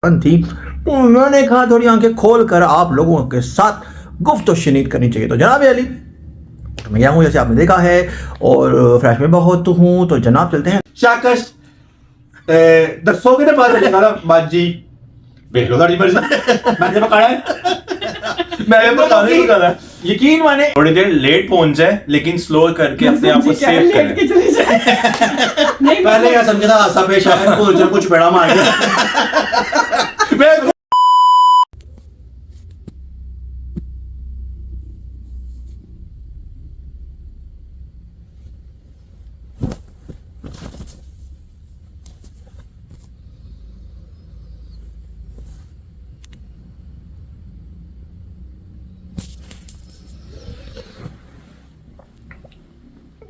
बंद थी तो मैंने कहा थोड़ी आंखें खोल कर आप लोगों के साथ गुफ्त शनीद करनी चाहिए। तो जनाब अली मैं यहाँ हूँ जैसे आपने देखा है और फ्रेश में बहुत हूँ, तो जनाब चलते हैं शाकश दसोगे ना पता चलेगा ना बाजी देख लो गाड़ी पर मैंने पकड़ा है मैंने बता नहीं पकड़ा यकीन माने थोड़ी देर लेट पहुंच जाए लेकिन स्लो करके अपने आप को सेव लेट के करें। चले जाए। नहीं पहले यह समझा था सब शायद कुछ बड़ा मार गया मैं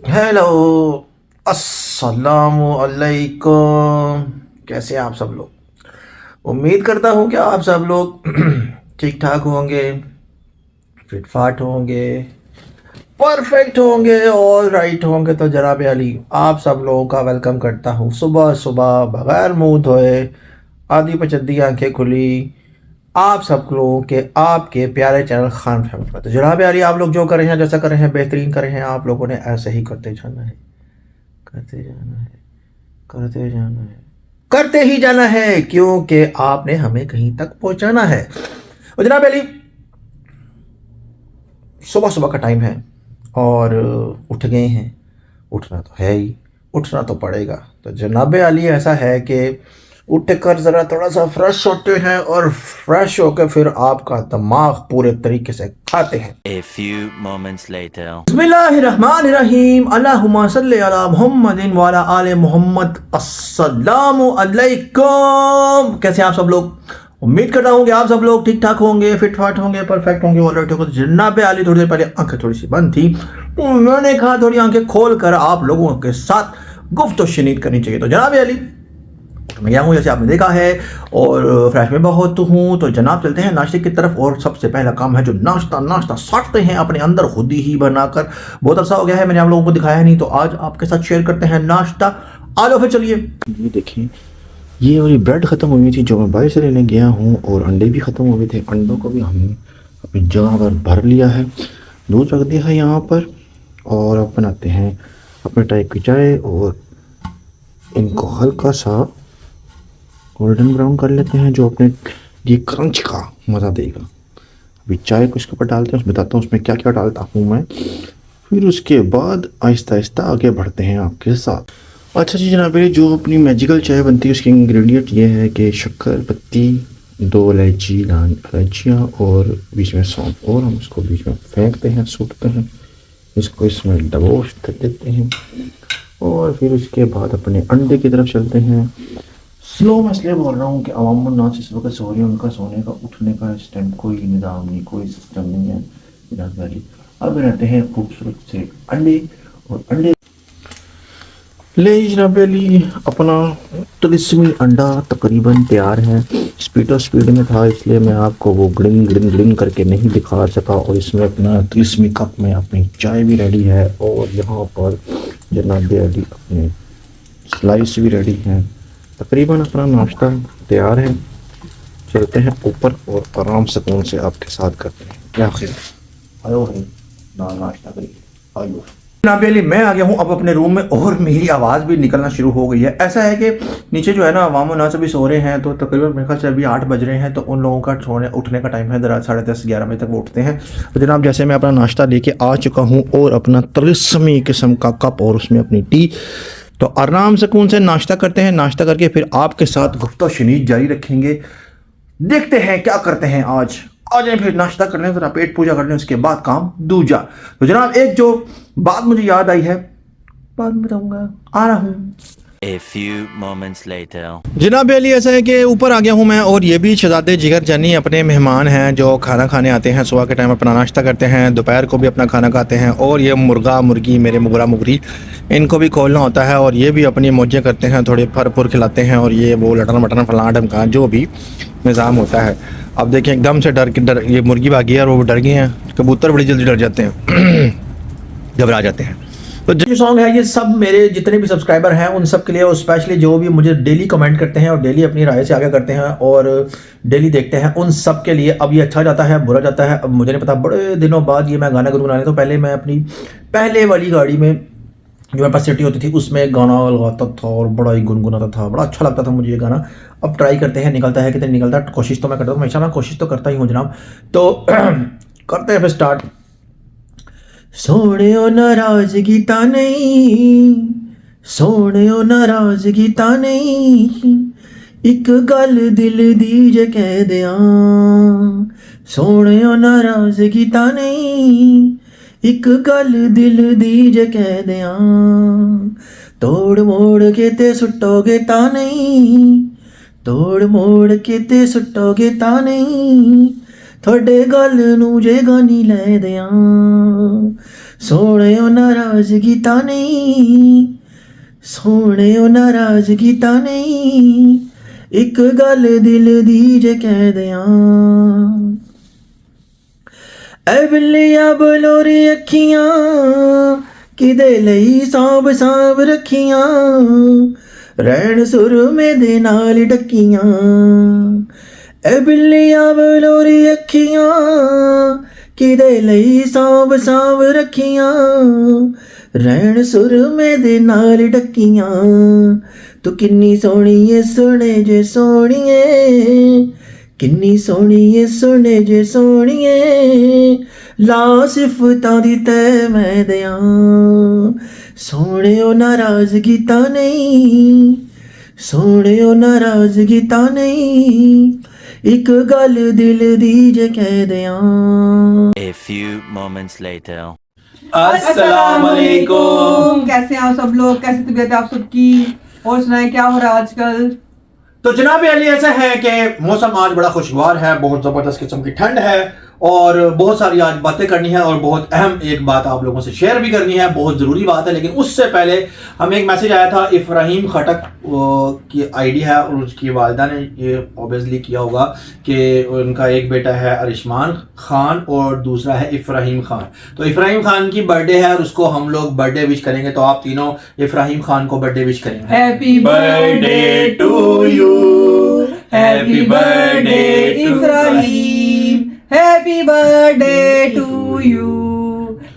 हेलो अस्सलामु अलैकुम, कैसे हैं आप सब लोग। उम्मीद करता हूँ कि आप सब लोग ठीक ठाक होंगे, फिट फाट होंगे, परफेक्ट होंगे, ऑल राइट होंगे। तो जनाब अली आप सब लोगों का वेलकम करता हूँ सुबह सुबह बगैर मुंह धोए, आधी पचद्दी आंखें खुली, आप सब लोगों के आपके प्यारे चैनल खान फैमिली पर। तो जनाब अली आप लोग जो कर रहे हैं, जैसा कर रहे हैं, बेहतरीन कर रहे हैं, आप लोगों ने ऐसे ही करते जाना है, करते जाना है, करते जाना है, करते ही जाना है, क्योंकि आपने हमें कहीं तक पहुंचाना है। और जनाब अली सुबह सुबह का टाइम है और उठ गए हैं, उठना तो है ही, उठना तो पड़ेगा। तो जनाब अली ऐसा है कि उठ कर ज़रा थोड़ा सा फ्रेश होते हैं और फ्रेश होकर फिर आपका दिमाग पूरे तरीके से खाते हैं। A few moments later. बिस्मिल्लाहिर्रहमानिर्रहीम, अल्लाहुम्मा सल्लि अला मुहम्मदिन व अला आले मुहम्मद। अस्सलामु अलैकुम, कैसे हैं आप सब लोग। उम्मीद करता हूँ कि आप सब लोग ठीक ठाक होंगे, फिट फाट होंगे, परफेक्ट होंगे, ऑलराइट होंगे। तो जनाब अली थोड़ी देर पहले आंखें थोड़ी सी बंद थी तो मैंने कहा थोड़ी आंखें खोल कर आप लोगों के साथ गुफ्त शनीद करनी चाहिए। तो जनाब अली मैं यहाँ हूँ जैसे आपने देखा है और फ्रेश में बहुत हूँ, तो जनाब चलते हैं नाश्ते की तरफ। और सबसे पहला काम है जो नाश्ता साटते हैं अपने अंदर खुद ही बनाकर। बहुत अच्छा हो गया है, मैंने आप लोगों को दिखाया नहीं, तो आज आपके साथ शेयर करते हैं नाश्ता। आ लो फिर चलिए। ये देखें, ये वाली ब्रेड ख़त्म हुई थी जो मैं बाहर से लेने गया हूँ, और अंडे भी ख़त्म हुए थे। अंडों को भी हमने अपनी जगह पर भर लिया है, दूध रख दिया है यहाँ पर, और अब बनाते हैं अपने टाइप की चाय और इनको हल्का सा गोल्डन ब्राउन कर लेते हैं, जो अपने ये क्रंच का मज़ा देगा। अभी चाय को इसके ऊपर डालते हैं, उसमें बताता हूँ उसमें क्या क्या डालता हूँ मैं, फिर उसके बाद आहिस्ता आहिस्ता आगे बढ़ते हैं आपके साथ। अच्छा जी जनाब, जो अपनी मैजिकल चाय बनती है उसकी इंग्रेडिएंट ये है कि शक्कर, पत्ती, 2 इलायची, लाल इलायचियाँ और बीच में सौंफ, और हम उसको बीच में फेंकते हैं, सूटते हैं, इसको इसमें डबोच देते हैं, और फिर उसके बाद अपने अंडे की तरफ चलते हैं। स्लो मैं इसलिए बोल रहा हूँ कि अवामुन नास इस वक्त सो रही है, उनका सोने का उठने का इस टाइम कोई निज़ाम नहीं, कोई सिस्टम नहीं है जनाब वाली। अब रहते हैं खूबसूरत से अंडे, और अंडे ले जनाब अली अपना तिलिस्मी अंडा तकरीबन तैयार है। स्पीड में था इसलिए मैं आपको वो ग्रिंग ग्रिंग ग्रिंग करके नहीं दिखा सका, और इसमें अपना तिलिस्मी कप में अपनी चाय भी रेडी है, और यहाँ पर जनाब अली अपने स्लाइस भी रेडी हैं। तकरीबन अपना नाश्ता तैयार है, चलते हैं ऊपर और आराम सुकून से आपके साथ करते हैं। क्या ख्याल आयो है ना, नाश्ता करिए आयो। जनाब अली मैं आ गया हूँ अब अपने रूम में, और मेरी आवाज़ भी निकलना शुरू हो गई है। ऐसा है कि नीचे जो है ना अवाम नास भी सो रहे हैं, तो तकरीबन मेरे ख्याल से अभी 8 बज रहे हैं, तो उन लोगों का सोने उठने का टाइम है, 10:30-11 बजे तक वो उठते हैं। तो जनाब जैसे मैं अपना नाश्ता लेके आ चुका हूँ और अपना तिलिस्मी किस्म का कप और उसमें अपनी टी, तो आराम सुकून से नाश्ता करते हैं। नाश्ता करके फिर आपके साथ गुफ्तगू शनीद जारी रखेंगे। देखते हैं क्या करते हैं आज। आ जाए फिर नाश्ता कर लें, ज़रा पेट पूजा कर लें, उसके बाद काम दूजा। तो जनाब एक जो बात मुझे याद आई है, बाद में बताऊंगा, आ रहा हूँ। A few moments later. जनाब अली ऐसा है कि ऊपर आ गया हूँ मैं, और ये भी शहजादे जिगर जानी अपने मेहमान हैं जो खाना खाने आते हैं, सुबह के टाइम अपना नाश्ता करते हैं, दोपहर को भी अपना खाना खाते हैं, और ये मुर्गा मुर्गी मेरे मुगरा मुगरी इनको भी खोलना होता है, और ये भी अपनी मौजें करते हैं, थोड़े फर फुर खिलाते हैं, और ये वो लटन मटन फलां ढमका जो भी निज़ाम होता है। अब देखें एकदम से डर ये मुर्गी भागी है और वो डर गए हैं। कबूतर बड़ी जल्दी डर जाते हैं घबरा जाते हैं। तो जो सॉन्ग है ये सब मेरे जितने भी सब्सक्राइबर हैं उन सब के लिए, और स्पेशली जो भी मुझे डेली कमेंट करते हैं और डेली अपनी राय से आगे करते हैं और डेली देखते हैं, उन सब के लिए अब ये अच्छा जाता है बुरा जाता है अब मुझे नहीं पता। बड़े दिनों बाद ये मैं गाना गुनगुनाने, तो पहले मैं अपनी पहले वाली गाड़ी में जो मेरे पास सिटी होती थी उसमें गाना लगाता था और बड़ा ही गुनगुनाता था, बड़ा अच्छा लगता था मुझे ये गाना। अब ट्राई करते हैं निकलता है कि नहीं निकलता, कोशिश तो मैं करता हूँ हमेशा, मैं कोशिश तो करता ही हूँ जनाब। तो करते हैं फिर स्टार्ट। सोने ओ नाराजगी ता नहीं, सोने ओ नाराजगी ता नहीं, एक गल दिल दी जे कह दियां, सोने ओ नाराजगी ता नहीं, एक गल दिल दी जे कह दियां, तोड़ मोड़ के ते सुटोगे ता नहीं, तोड़ मोड़ के ते सुटोगे ता नहीं, थोड़े गल नू जे गानी लै दियां, सोने ओ नाराजगी ता नहीं, सोने ओ नाराजगी ता नहीं, एक गल दिल दी जे कह दियां। ऐ बिल्लिया बलोरी अखियां किदे लई सांभ सांभ रखियां, रैन सुरमे दे नाल डकियां, ऐ बिल्लिया बलोरी अखियां किदे लई सांभ सांभ रखियां, रैन सुरमे दे नाल डकियां, तू किन्नी सोहनी ऐ सोहणे जे सोहणीए, किन्नी सोहनी ऐ सोहणे जे सोहणीए, ला सिफतां दी तै मैं दियां, सोहणे ओ नाराजगी ता नहीं, सोहणे ओ नाराजगी ता नहीं, एक गल दिल दी जे कह दियां। A few moments later. अस्सलाम वालेकुम। कैसे हैं आप सब लोग, कैसी तबीयत है आप सबकी, और सुनाएं क्या हो रहा है आजकल। तो जनाब अली ऐसा है कि मौसम आज बड़ा खुशगवार है, बहुत ज़बरदस्त किस्म की ठंड है और बहुत सारी आज बातें करनी है और बहुत अहम एक बात आप लोगों से शेयर भी करनी है, बहुत ज़रूरी बात है। लेकिन उससे पहले हमें एक मैसेज आया था, इफ्राहिम खटक की आईडी है और उसकी वालिदा ने ये ऑब्वियसली किया होगा कि उनका एक बेटा है अरिशमान खान और दूसरा है इफ्राहिम खान। तो इफ्राहिम खान की बर्थडे है और उसको हम लोग बर्थडे विश करेंगे, तो आप तीनों इफ्राहिम खान को बर्थडे विश करेंगे। Happy birthday to you, happy birthday Ifrahim, happy birthday to you,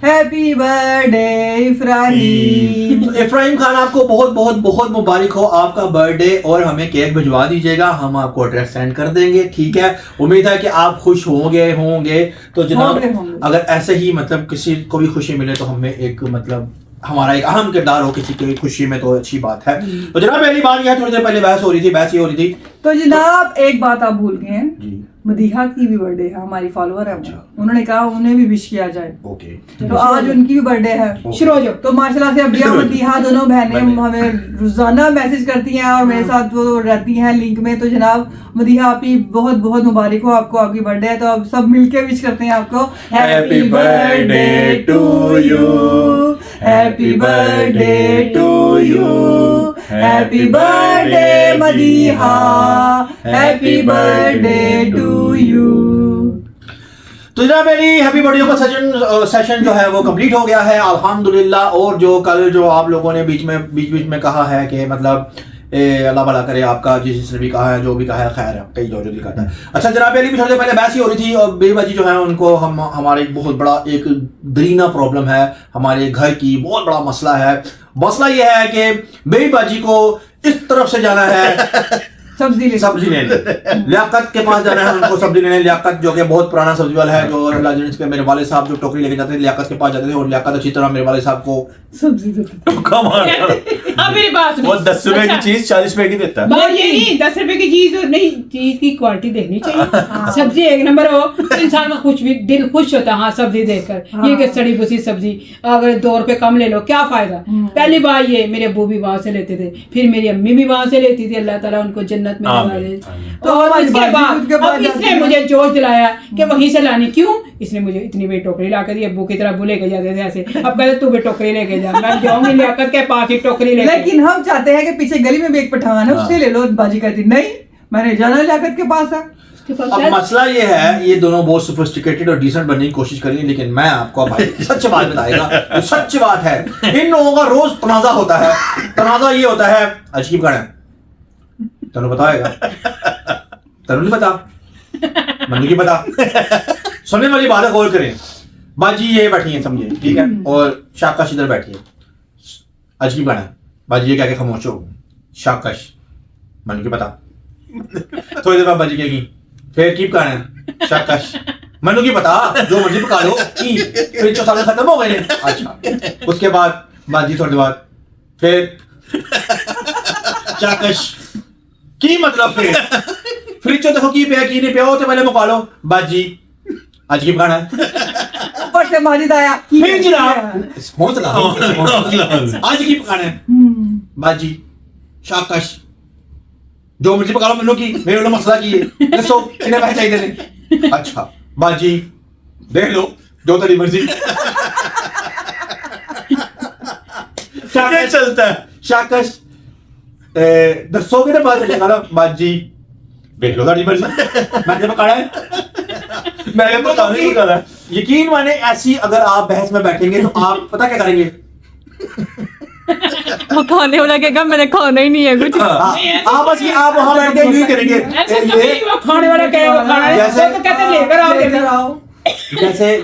happy birthday Ifrahim. तो इफ्राहिम खान आपको बहुत बहुत बहुत मुबारक हो आपका बर्थडे, और हमें केक भिजवा दीजिएगा, हम आपको एड्रेस सेंड कर देंगे, ठीक है। उम्मीद है कि आप खुश होंगे। तो जनाब होंगे। अगर ऐसे ही मतलब किसी को भी खुशी मिले तो हमें एक मतलब हमारा एक अहम किरदार हो किसी की खुशी में, तो अच्छी बात है। तो जनाब पहली बार यह थोड़ी देर पहले बहस हो रही थी तो जनाब एक बात आप भूल गए हैं, जी। मदीहा की भी बर्थडे है, हमारी फॉलोअर है वो, उन्होंने कहा उन्हें भी विश किया जाए, ओके। तो आज उनकी भी बर्थडे है। शुरू हो जाओ। तो माशाल्लाह से अबिया मदीहा दोनों बहनें हमें रोजाना मैसेज करती हैं और मेरे साथ वो रहती हैं लिंक में। तो जनाब मदीहा आपकी बहुत बहुत मुबारक हो, आपको आपकी बर्थडे है, तो अब सब मिलके विश करते हैं आपको। Happy birthday to you, happy birthday to you, happy birthday Madiha, happy birthday to you. तो जनाब मेरी हैप्पी बर्थडे का सेशन जो है वो कंप्लीट हो गया है अल्हम्दुलिल्लाह। और जो कल जो आप लोगों ने बीच में कहा है कि मतलब अल्लाह भला करे आपका, जिसने भी कहा है जो भी कहा है खैर है, कई जो दिखाता है। अच्छा जनाब अली भी थोड़ी देर पहले बहस ही हो रही थी और बेबाजी जो है उनको हमारे एक बहुत बड़ा एक दरीना प्रॉब्लम है, हमारे घर की बहुत बड़ा मसला है। मसला ये है कि मेरी बाजी को इस तरफ से जाना है सब्जी लेने लियाकत के पास जाना है उनको सब्जी लेने। लियाकत जो कि बहुत पुराना सब्जी वाला है, जो अल्लाह जाने के मेरे वाले साहब जो टोकरी लेके जाते थे लियाकत के पास जाते थे और लियाकत अच्छी तरह मेरे वाले साहब को सब्जी देते। अब मेरी बात सुनो। वो 10 रुपए की चीज 40 रुपए की देता है। बात ये नहीं 10 रुपए की चीज नहीं, चीज की क्वालिटी देखनी चाहिए। सब्जी एक नंबर हो तो इंसान का कुछ भी दिल खुश होता है, हाँ सब्जी देखकर। ये कि सड़ी बुसी सब्जी अगर 2 रुपए कम ले लो क्या फायदा। पहली बार ये मेरे अब्बू भी वहां से लेते थे, फिर मेरी अम्मी भी वहां से लेती थी, अल्लाह ताला उनको जन्नत में लगा दे। तो और इसके बाद अब इसने मुझे जोश दिलाया कि वहीं से लानी। क्यों? इसने मुझे इतनी बड़ी टोकरी ला कर दी, अब्बू की तरह अब्बू लेके जाते थे ऐसे। अब कहते तू भी टोकरी लेके जा, मैं जाऊंगी लियाकत के पास ही टोकरी लेके। लेकिन हम चाहते हैं कि पीछे गली में भी एक पठान है उससे ले लो। बाजी कहती नहीं, मैंने जाना लियाकत के पास है। अब मसला ये है, ये दोनों बहुत सोफिस्टिकेटेड और डिसेंट बनने की कोशिश करेंगे, लेकिन मैं आपको भाई सच बात बताएगा, तो सच बात है, इन लोगों का रोज तनाजा होता है। तनाजा ये होता है, अजीब गाना तेन बताएगा, तेन नहीं पता, मनु की पता। सुनने वाली बात है, गौर करें। बाजी ये बैठी है, समझे, ठीक है, और शाकश इधर बैठी है। अजीब गाना, बाजी ये क्या के खामोश हो, शाकश मनु की पता। थोड़ी देर बाद बाजी कहेगी, फिर कीप गाना है, शाकश मनु की पता, जो मर्जी पका लो की, फिर 4 साल खत्म हो गए हैं। अच्छा, उसके बाद बाजी थोड़ी देर बाद फिर शाकश की मतलब फिर फ्रिज देखो की पे की नहीं पे हो, तो पहले मुका लो बाजी, आज की पकाना है, ऊपर से माजिद आया फिर जनाब हौसला, आज की पकाना है बाजी, शाकश जो मर्जी पका लो, मनु की मेरे वाला मसला की है, दसो कितने पैसे चाहिए थे। अच्छा बाजी देख लो जो तेरी मर्जी। क्या चलता है? शाकश दसो कितने पता चलेगा ना, बाजी देख लो तेरी मर्जी, मैंने पकाना है, मैंने पता नहीं पका रहा। यकीन माने ऐसी अगर आप बहस में बैठेंगे तो आप पता क्या करेंगे, वो खाने वाला कहेगा मैंने खाना ही नहीं है कुछ। आप बस आप वहां बैठ के यूं ही करेंगे, ऐसे कभी नहीं, वो खाने वाला कहेगा वो खाना है, जैसे- वो तो कहते हैं लेकर आओ, लेकर आओ।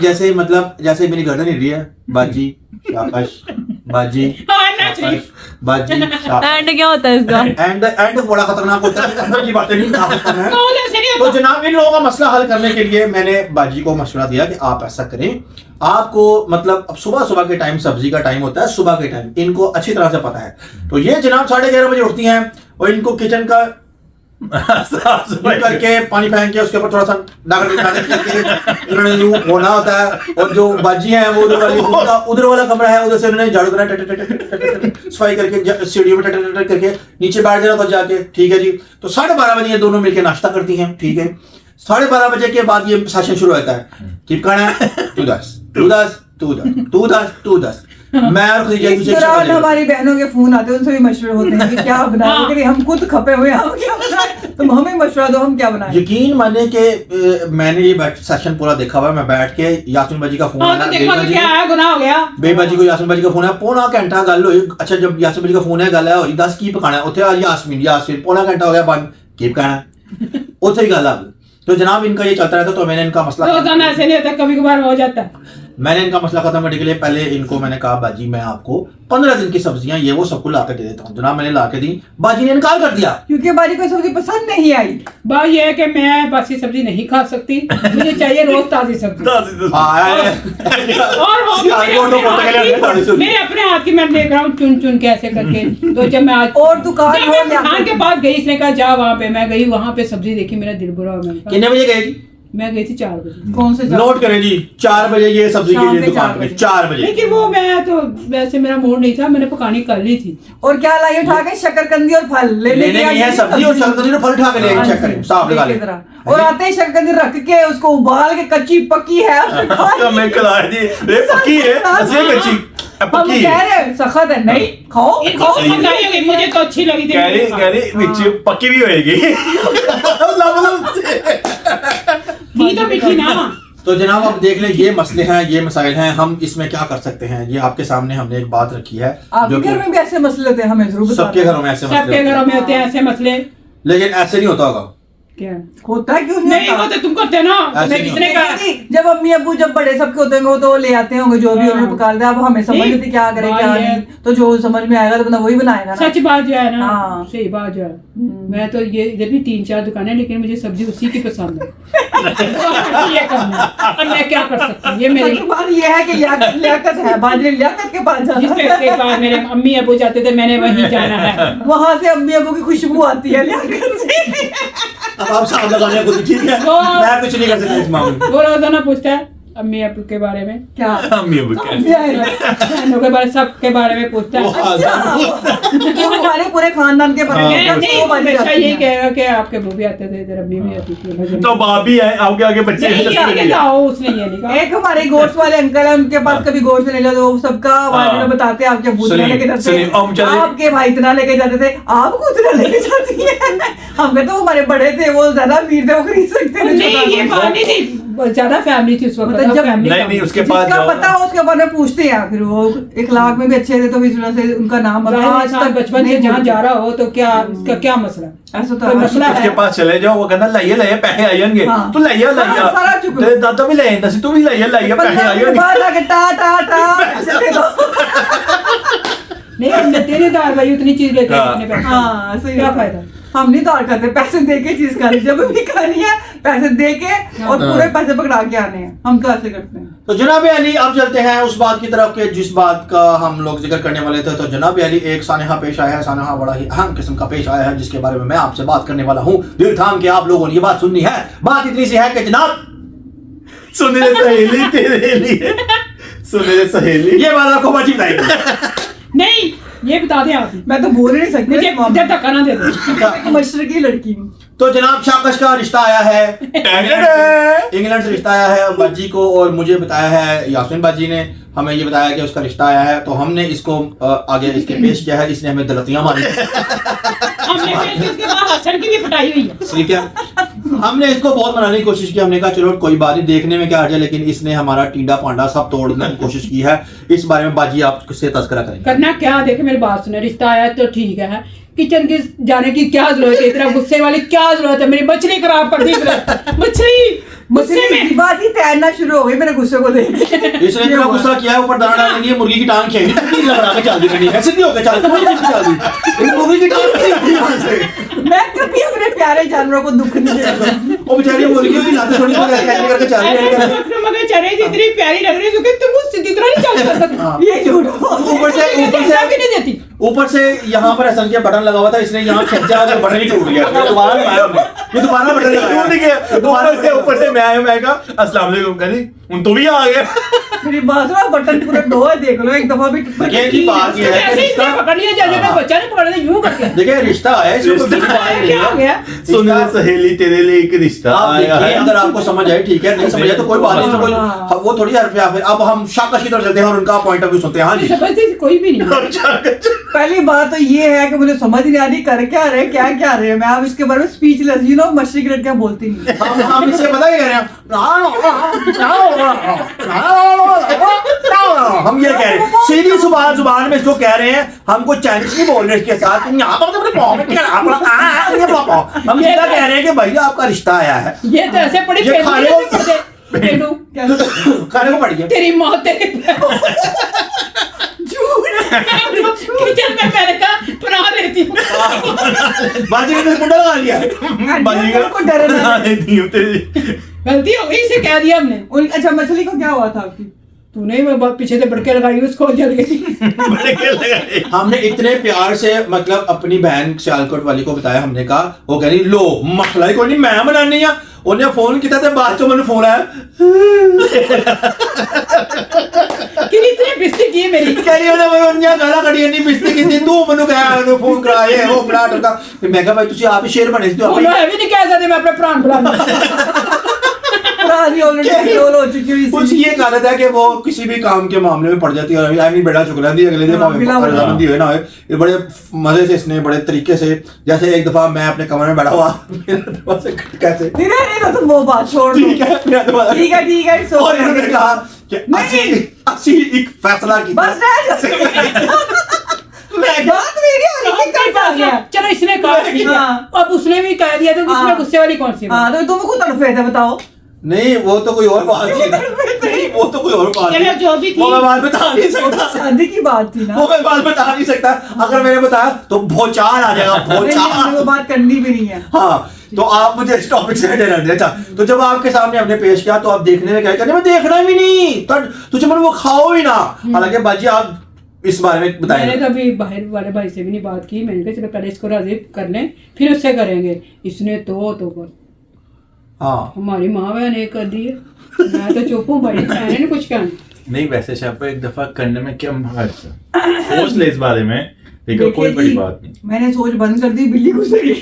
जैसे मतलब जैसे मेरी गर्दन हिल रही है, बाजी शाबाश बाजी हाँ, ना चाहिए। बाजी एंड क्या होता है इसका? एंड बड़ा खतरनाक होता है, अंदर की बातें नहीं बता सकता मैं। तो ऐसे नहीं तो होता। जनाब इन लोगों का मसला हल करने के लिए मैंने बाजी को मशवरा दिया कि आप ऐसा करें, आपको मतलब अब सुबह के टाइम सब्जी का टाइम होता है, सुबह के टाइम इनको अच्छी तरह से पता है। तो ये जनाब 11:30 बजे उठती हैं और इनको किचन का करके पानी फेंक के उसके ऊपर थोड़ा सा डागर करके इन्होंने यूं होना होता है, और जो बाजी है वो उधर वाला कमरा है, उधर से उन्होंने झाड़ू करना, सफाई करके सीढ़ियों में करके नीचे बैठ जाना तो जाके, ठीक है जी। तो 12:30 बजे ये दोनों मिलकर नाश्ता करती हैं, ठीक है। 12:30 बजे के बाद ये सेशन शुरू होता है, टिप खाना है, तू दस मैं और खदीजा इस दौरान हमारी बहनों के फोन आते हैं, उनसे भी मशवरे होते हैं कि क्या बनाएं, कि हम खुद खपे हुए हैं, हम क्या बनाएं, तुम हमें मशवरा दो, हम क्या बनाएं। यकीन माने कि मैंने ये सेशन पूरा देखा हुआ है, मैं बैठ के यास्मीन बाजी का फोन हाँ, तो देखो तो क्या है, गुनाह हो गया। बेबाजी को यास्मीन बाजी का फोन है, पौना घंटा गल हुई। अच्छा जब यास्मीन बाजी का फोन है, गल है और 10 की पकाना है, उथे यास्मीन पौना घंटा हो गया बंद की पकाना, उथे ही गल आ गई। तो जनाब इनका ये चलता रहता, तो मैंने इनका मसला रोजाना ऐसे नहीं होता, कभी कभार हो जाता है। मैंने इनका मसला खत्म करने के लिए पहले इनको मैंने कहा बाजी मैं आपको 15 दिन की सब्जियां ये वो सबको ला के दे देता हूँ। जनाब मैंने ला के दी, बाजी ने इनकार कर दिया। क्योंकि बाजी को सब्जी पसंद नहीं आई। बात ये है कि मैं बासी सब्जी नहीं खा सकती, मुझे चाहिए रोज ताजी सब्जी। और वो भी मेरे अपने हाथ की मैं देख रहा हूँ चुन चुन के ऐसे करके। तो जब मैं आज और दुकान जब मैं दुकान के पास गई, इसने कहा जा वहाँ पे, मैं गई वहाँ पे सब्जी देखी, मेरा दिल बुरा हो गया। कितने बजे गए जी? मैं गई थी 4 बजे। कौन से नोट करें जी, 4 बजे ये सब्जी शाम की के दुकान 4 पे बजे। 4 बजे। लेकिन वो मैं तो वैसे मेरा मूड नहीं था, मैंने पकानी कर ली थी। और क्या लाई उठा के शकरकंदी और फल लेने गई है सब्जी और शकरकंदी ने फल उठा के ले आई, चेक करें साहब लगा ले। और आते ही शकरकंदी रख के उसको उबाल के कच्ची पक्की है मैं कला दी ये पक्की है, असली कच्ची हम पक्की कह है। रहे हैं सख्त है, नहीं खाओ इनको खाओ। पसंद आई होगी, मुझे तो अच्छी लगी थी। कह रही विच पक्की भी होएगी। थी तो मीठी ना। तो जनाब अब देख लें, ये मसले हैं, ये मसाइल हैं, हम इसमें क्या कर सकते हैं। ये आपके सामने हमने एक बात रखी है, आपके घर में भी ऐसे मसले होते हैं, हमें जरूर सबके बताना। घरों में ऐसे मसले सबके होते घरों हैं। में होते हैं ऐसे मसले। लेकिन ऐसे नहीं होता होगा। क्या होता है, क्यों नहीं होता? होते, तुम करते ना। ऐसे मैं नहीं किसने कहा? नहीं, जब अम्मी अब्बू जब बड़े सबके होते होंगे वो तो ले आते होंगे जो भी हाँ। उन्होंने पका लिया। अब हमें समझ नहीं, नहीं थी क्या करे बात क्या ये है। नहीं, तो जो समझ में आएगा तो बंदा वही बनाएगा ना। सच बात जो है ना, हाँ। सही बात जो है। मैं तो ये इधर भी 3-4 दुकानें, लेकिन मुझे सब्जी उसी की पसंद है। ये करना है। और मैं क्या कर सकती हूँ, ये मेरी सच बात ये है कि लियाकत है, बाजी लियाकत के पास जाना जिसके है। के पास मेरे अम्मी अबू जाते थे, मैंने वहीं जाना है। वहां से अम्मी अब्बू की खुशबू आती है लियाकत से। अब आप साहब लगाने को ठीक है, वो- मैं कुछ नहीं कर सकता इस मामले में। वो रोजाना पूछता है अम्मी अब्बू के बारे में, क्या अम्मी अब्बू के बहनों के बारे, सब के बारे में पूछता है। वो हमारे पूरे खानदान के बारे में नहीं, हमेशा यही कहेगा कि आपके बहू भी आते थे इधर, अम्मी भी आती थी। तो भाभी है, आपके आगे बच्चे नहीं, हैं। ये क्या हो, उसने ये नहीं कहा। एक हमारे गोश्त वाले अंकल है, उनके पास कभी गोश्त नहीं लो, वो सबका बारे में बताते हैं, आपके भूत सुनिए, लेके जाते सुनिए, अब थे, चलिए। आपके भाई इतना लेके जाते थे, आपको उतना लेके जाती है। हम कहते तो हमारे बड़े थे, वो ज्यादा अमीर थे, वो खरीद सकते थे। नहीं, ये बात नहीं थी, ज्यादा फैमिली थी उस वक्त, मतलब जब- फैमिली नहीं, उसके पास जिसका जाओ। पता हो उसके बारे में पूछते हैं, फिर वो इखलाक में भी अच्छे थे, तो इस वजह से उनका नाम अब आज तक बचपन से नहीं जहाँ भूलते। जा रहा हो तो क्या, उसका क्या मसला? ऐसा तो कोई है। मसला उसके है? पास चले जाओ, वो कहना लाइए लाइए पैसे आ जाएंगे। हाँ। तू लाइए लाइए, सारा चुप। तेरे दादा भी लाए दसी, तू भी लाइए लाइए पैसे आ पंद्रह मिनट जाएंगे। बाद आके टा टा टा ऐसे दे दो। नहीं, तेरे दार भाई उतनी चीज लेते हैं हाँ। अपने पैसे। हाँ सही क्या है। फायदा? हम नहीं दौड़ करते, पैसे दे के चीज खानी, जब भी खानी है पैसे दे के और पूरे पैसे पकड़ा के आने हैं, हम तो ऐसे करते हैं। तो जनाब अली, अब चलते हैं उस बात की तरफ के जिस बात का हम लोग जिक्र करने वाले थे। तो जनाब अली, एक सानहा पेश आया है, सानहा बड़ा ही अहम किस्म का पेश आया है, जिसके बारे में मैं आपसे बात करने वाला हूँ। दिल थाम के आप लोगों ने ये बात सुननी है। बात इतनी सी है कि जनाब, सुन ले सहेली तेरे लिए, सुन ले सहेली। ये बात आपको बची बताएगी। नहीं, ये बता दें आप, मैं तो बोल ही नहीं सकती मुझे इस मामले इधर धक्का ना दे दो। में। मशरकी लड़की हूँ। तो जनाब शाकश का रिश्ता आया है, इंग्लैंड से रिश्ता आया है बाजी को, और मुझे बताया है यास्मीन बाजी ने हमें ये बताया कि उसका रिश्ता आया है। तो हमने इसको आगे इसके पेश किया है, इसने हमें गलतियां मारी। हमने फिर इसके बाद हसन की भी पिटाई हुई है। ठीक है, हमने इसको बहुत मनाने की कोशिश की, हमने कहा चलो कोई बात नहीं, देखने में क्या हर्ज है, लेकिन इसने हमारा टीडा पांडा सब तोड़ने की कोशिश की है। इस बारे में बाजी आप किससे तस्करा करेंगे? करना क्या, देखे मेरी बात सुने, रिश्ता आया तो ठीक है, किचन की जाने की क्या जरूरत है, इतना गुस्से वाली क्या जरूरत है? मेरी मछली खराब कर दी इसने। मछली गुस्से में बात ही तैरना शुरू हो गई मेरे गुस्से को देख के। इसने इतना गुस्सा किया है, ऊपर दाना डालने के लिए मुर्गी की टांग खेली, टट्टी लगा के चल दी करनी है, सीधी होकर चल दी। इस मुर्गी की टांग खींची यहाँ से। मैं कभी अपने प्यारे जानवरों को दुख नहीं देता। वो बेचारी मुर्गी भी लाते थोड़ी थोड़ी ऐसे करके चल रही है। मगर चले इतनी प्यारी लग रही है, तुम उससे जितना नहीं चल सकता। ये झूठ। भी नहीं देती। ऊपर से यहाँ पर एसएन के बटन लगा हुआ था, इसने यहाँ खींचा तो बटन ही टूट गया। ये दोबारा लगाया हमने, ये दोबारा बटन लगाया। टूट गया। ऊपर से मैं आया, मैं कहा अस्सलाम वालेकुम, कहनी उन तो भी आ गए। मेरी बात सुनो, बटन पूरा धोए देख लो, एक दफा भी देखिए जी, बात ये है कि ऐसे ही रिश्ता, पकड़ लिया, जैसे मैं बच्चा ने पकड़ लिया यूं करके। देखिए रिश्ता है, इसमें कोई बड़ी बात नहीं क्या हो है। गया? सुन ले सहेली तेरे लिए एक रिश्ता आप आया देखिए, है। अगर आपको समझ आए ठीक है, नहीं समझ आए तो कोई बात नहीं, तो कोई हाँ। वो थोड़ी हरफ या फिर। अब हम शाकश की तरफ चलते हैं और उनका पॉइंट ऑफ व्यू सुनते हैं। हाँ जी, समझते कोई भी नहीं। पहली बात तो ये है कि मुझे समझ नहीं आ रही कर क्या रहे, क्या रहे। मैं अब इसके बारे में स्पीचलेस, यू नो, मछली की लड़कियां बोलती नहीं। हम इससे पता क्या कह रहे हैं, हम ये कह रहे हैं सीधी जुबान में इसको कह रहे हैं, हमको चाइनीज नहीं बोल रहे इसके साथ। हम सीधा कह रहे हैं कि भैया आपका रिश्ता आया है, ये तो ऐसे पड़ी ये खाने को- पेड़ू खाने को पड़ी है। तेरी मौत तेरे किचन में मैंने कहा बना लेती हूँ। बाजी ने कुंडा लगा लिया। बाजीगर को डरे ना। बना देती हूँ तेरी। गलती हो गई, इसे कह दिया हमने। अच्छा, मछली को क्या हुआ था आपकी? तूने पीछे से बड़के लगाई, उसको जल गई। बड़के लगाए। हमने इतने प्यार से मतलब अपनी बहन सियालकोट वाली को बताया, हमने कहा, वो कह रही लो मसला ही कोई नहीं, मैं बनानी है। उन्हें फोन किया था, बाद चो मैंने फोन आया, कि इतनी बिस्ती की है मेरी। कह रही उन्हें मैं उन्हें गाला कड़ी नहीं बिस्ती की थी, तू मैंने कहा उन्हें फोन कराए वो प्लाट का। फिर मैं कहा भाई तुसी आप ही शेर बने थे, आप बोलो है भी नहीं कह सकते, मैं अपने प्राण बुलाना। पुरानी ऑलरेडी रोल हो चुकी हुई कुछ ये कहा था कि वो किसी भी काम के मामले में पड़ जाती है, और आई बेटा शुक्र दी अगले दिन रजामंदी हुए ना हुए, ये बड़े मजे से इसने बड़े तरीके से, जैसे एक दफा मैं अपने कमरे में बैठा हुआ, कैसे नहीं, तुम वो बात छोड़ दो। ठीक है, ठीक है, और इन्होंने कहा कि असी एक फैसला किया। बस बात मेरी हो रही है, कर पा गया। चलो इसने कहा ठीक है, हाँ। अब उसने भी कह दिया, तो हाँ। इसमें गुस्से वाली कौन सी हाँ, तो तुम खुद तड़फे थे, बताओ। नहीं वो तो कोई और बात थी, वो तो कोई और बात चलो, थी, जो भी थी। वो मैं बात बता नहीं वो तो सकता, शादी की बात थी ना। वो मैं बात बता नहीं सकता। अगर मैंने बताया तो भौचाल आ जाएगा, नहीं, वो भौचाल। बात करनी भी नहीं है। हाँ, तो आप मुझे इस टॉपिक से हटे रहते। अच्छा, तो जब आपके सामने हमने पेश किया तो आप देखने में क्या कहने में देखना भी नहीं, तुझे मन वो खाओ ही ना। हालांकि बाजी आप इस बारे में बताएं। मैंने तो अभी बाहर वाले भाई से भी नहीं बात की, मैंने कहा चलो पहले इसको राजी कर लें, फिर उससे करेंगे। इसने तो हाँ हमारी माँ बहन एक कर दी है, मैं तो चुप हूँ भाई, मैंने नहीं कुछ कहना। नहीं वैसे शापा एक दफा करने में क्या हर्ज है, सोच ले इस बारे में, लेकिन देखिए कोई बड़ी जी, बात नहीं। मैंने सोच बंद कर दी, बिल्ली गुजर गई।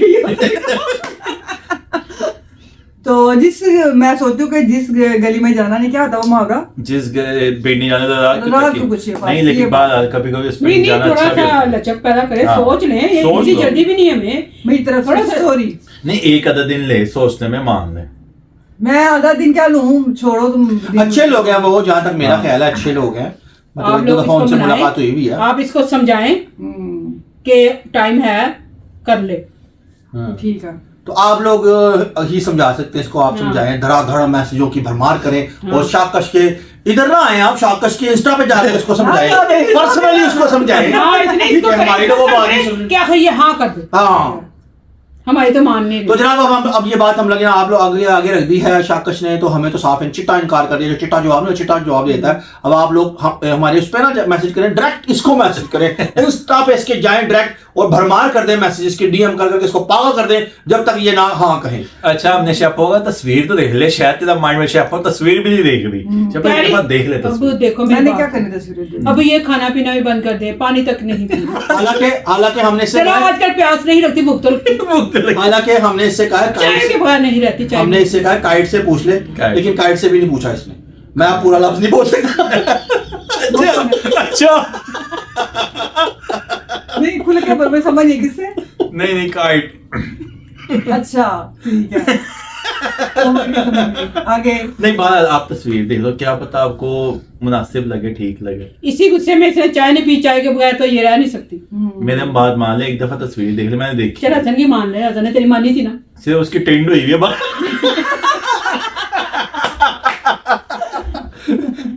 तो मैं सोचती हूँ कि जिस गली में जाना नहीं, क्या होता है वो मुहावरा, जिस बेट नहीं जाने तो रात को कुछ ये बात, नहीं, ये लेकिन बात। बात कभी कभी उस नहीं पे नहीं, जाना थोड़ा अच्छा भी सा होता है। लचक पैदा करे, हाँ, सोच लें, ये सोच इतनी लो। जल्दी भी नहीं है हमें। मेरी तरफ थोड़ा से सा- सॉरी। नहीं एक आधा दिन ले सोचने में, मान ले। मैं आधा दिन क्या लूँ, छोड़ो तुम दिन। अच्छे लोग हैं वो, जहाँ तक मेरा हाँ। ख्याल है अच्छे लोग हैं, मतलब आप एक दो लोग दफा इसको उनसे मुलाकात हुई मनाएं, भी है। आप इसको समझाएं हम्म, कि टाइम है, कर ले। ठीक है। तो आप लोग ही समझा सकते हैं इसको, आप हाँ। समझाएं, धड़ाधड़ मैसेजों की भरमार करें और शाकश के इधर ना आए आप, शाकश के इंस्टा पे जाकर इसको समझाएं, हाँ, नहीं। पर्सनली उसको समझाएं। हाँ, इतने ठीक इसको है, हमारी तो वो बात नहीं करें, सुन। क्या है ये, हाँ कर दे, हाँ हमारी तो मानने तो जनाब अब ये बात हम लगे आप लोग आगे आगे रख दी है शाकश ने, तो हमें तो साफ चिट्टा इनकार कर दिया, जो चिट्टा जवाब देता है। अब आप लोग हमारे उस पर ना मैसेज करें, डायरेक्ट इसको मैसेज करें, इंस्टा पे इसके जाएं डायरेक्ट और भरमार कर दें मैसेजेस की, डीएम कर करके इसको पागल कर दें जब तक ये ना हाँ कहें। अच्छा आपने शापा होगा तस्वीर तो देख ले, शायद तेरा माइंड में शापा तस्वीर भी नहीं देख रही, शापा एक दफा देख ले अब तस्वीर। देखो मेरी मैंने बात। क्या करनी तस्वीरें। अब ये खाना पीना भी बंद कर दे, पानी तक नहीं पीना। हालांकि हमने इससे चलो कहा आजकल प्यास नहीं लगती, भूख तो लगती। हालांकि हमने इससे कहा चाय के बगैर नहीं रहती चाय। हमने इससे कहा काइट से पूछ ले, काइट। लेकिन काइट से भी नहीं पूछा इसने, मैं आप पूरा लफ्ज नहीं बोल सकता। अच्छा नहीं खुल के मैं समझ नहीं किससे। नहीं काइट। अच्छा ठीक है। आगे नहीं बात, आप तस्वीर देख लो, क्या पता आपको मुनासिब लगे, ठीक लगे। इसी गुस्से में इसने चाय नहीं पी, चाय के बगैर तो ये रह नहीं सकती। मैंने हम बात मान ले, एक दफा तस्वीर देख ले, मैंने देखी चल हसन की मान ले, हसन ने तेरी मानी थी ना। सिर्फ उसकी टेंड हुई है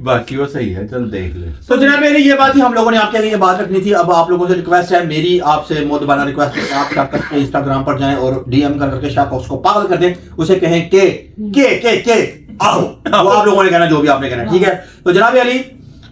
बाकी वो सही है, चल देख ले। तो जनाब मेरी ये बात थी, हम लोगों ने आपके आगे ये बात रखनी थी। अब आप लोगों से रिक्वेस्ट है, मेरी आपसे मोदबाना रिक्वेस्ट है कि आप शाकश के इंस्टाग्राम पर जाएं और डीएम कर करके शाकश को पागल कर दें, उसे कहें के आओ, वो आप लोगों ने कहना जो भी आपने कहना, ठीक है। तो जनाब अली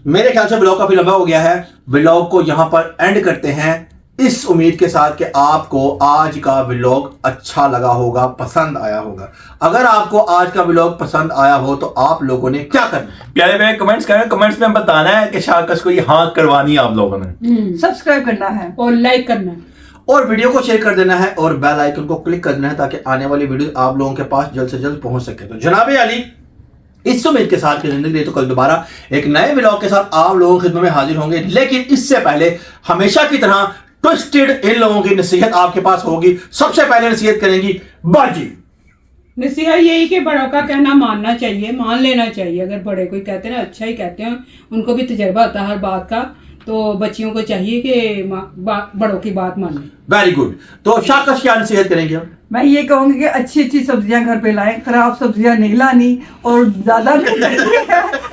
मेरे ख्याल से ब्लॉग काफी लंबा हो गया है, ब्लॉग को यहाँ पर एंड करते हैं इस उम्मीद के साथ कि आपको आज का व्लॉग अच्छा लगा होगा, पसंद आया होगा। अगर आपको आज का व्लॉग पसंद आया हो तो आप लोगों ने क्या करना है? प्यारे प्यारे कमेंट्स करें, कमेंट्स में बताना है कि शाकश को ये हाँ करवानी है आप लोगों ने। सब्सक्राइब करना है और लाइक करना है और वीडियो को शेयर कर देना है और बेल आइकन को क्लिक कर देना है ताकि आने वाली वीडियो आप लोगों के पास जल्द से जल्द पहुंच सके। तो जनाब अली इस उम्मीद के साथ कि जिंदगी तो कल दोबारा एक नए व्लॉग के साथ आप लोगों की खिदमत में हाजिर होंगे, लेकिन इससे पहले हमेशा की तरह ट्विस्टेड इन लोगों की नसीहत आपके पास होगी। सबसे पहले नसीहत करेंगी बाजी। नसीहत यही कि बड़ों का कहना मानना चाहिए, मान लेना चाहिए। अगर बड़े कोई कहते हैं ना, अच्छा ही कहते हैं, उनको भी तजर्बा होता है हर बात का, तो बच्चियों को चाहिए कि बड़ों की बात माने। Very good. तो शाकश क्या नसीहत करेंगे हम? मैं ये कहूंगी कि अच्छी अच्छी सब्जियां घर पे लाएं, खराब सब्जियां नहीं लानी। और ज्यादा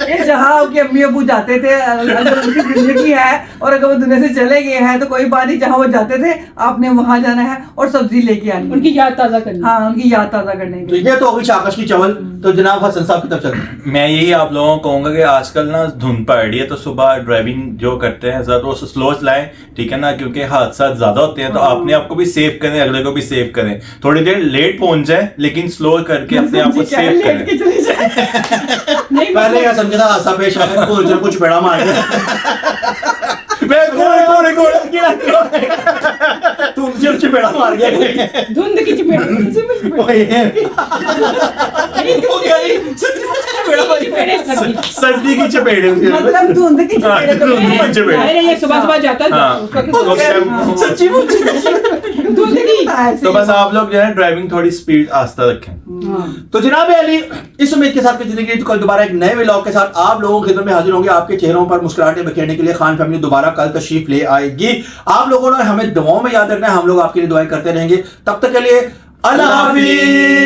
ये जहाँ के अम्मी अबू जाते थे, अगर उनकी जिंदगी है और अगर वो दुनिया से चले गए हैं तो कोई बात नहीं, जहाँ वो जाते थे आपने वहां जाना है और सब्जी लेके आनी है। उनकी याद ताज़ा करनी। हाँ, उनकी याद ताज़ा करने तो के लिए। ये तो होगी शाकश की चवल। तो जनाब हसन साहब की तरफ चलते हैं। मैं यही आप लोगों को कहूंगा कि आजकल ना धुंध पड़ रही है, तो सुबह ड्राइविंग जो करते हैं ज्यादा वो स्लो चलाएं, ठीक है ना, क्योंकि हादसा ज्यादा होते हैं। तो अपने आप को भी सेव करें, अगले को भी सेव करें। थोड़ी देर लेट पहुंच जाए लेकिन स्लो करके अपने आप को सेव करें। नहीं पहले क्या समझा हादसा पेश आया, कुछ बेड़ा मार गया। तुम बेड़ा मार गया। धुंध की चपेट सर्दी की चपेट है उसे। मतलब धुंध की हाँ, चपेट धुंध की चपेट। अरे ये सुबह सुबह जाता है हाँ, उसका उस टाइम- सच्ची धुंध की। तो बस आप लोग जो है ड्राइविंग थोड़ी स्पीड आस्ता रखें। तो जनाब अली इस उम्मीद के साथ कि जिंदगी तो कल दोबारा एक नए व्लॉग के साथ आप लोगों की खिदमत में हाजिर होंगे। आपके चेहरों पर मुस्कुराहटें बिखेरने के लिए खान फैमिली दोबारा कल तशरीफ ले आएगी। आप लोगों ने हमें दुआओं में याद रखना है, हम लोग आपके लिए दुआएं करते रहेंगे। तब तक के लिए अल्लाह हाफिज।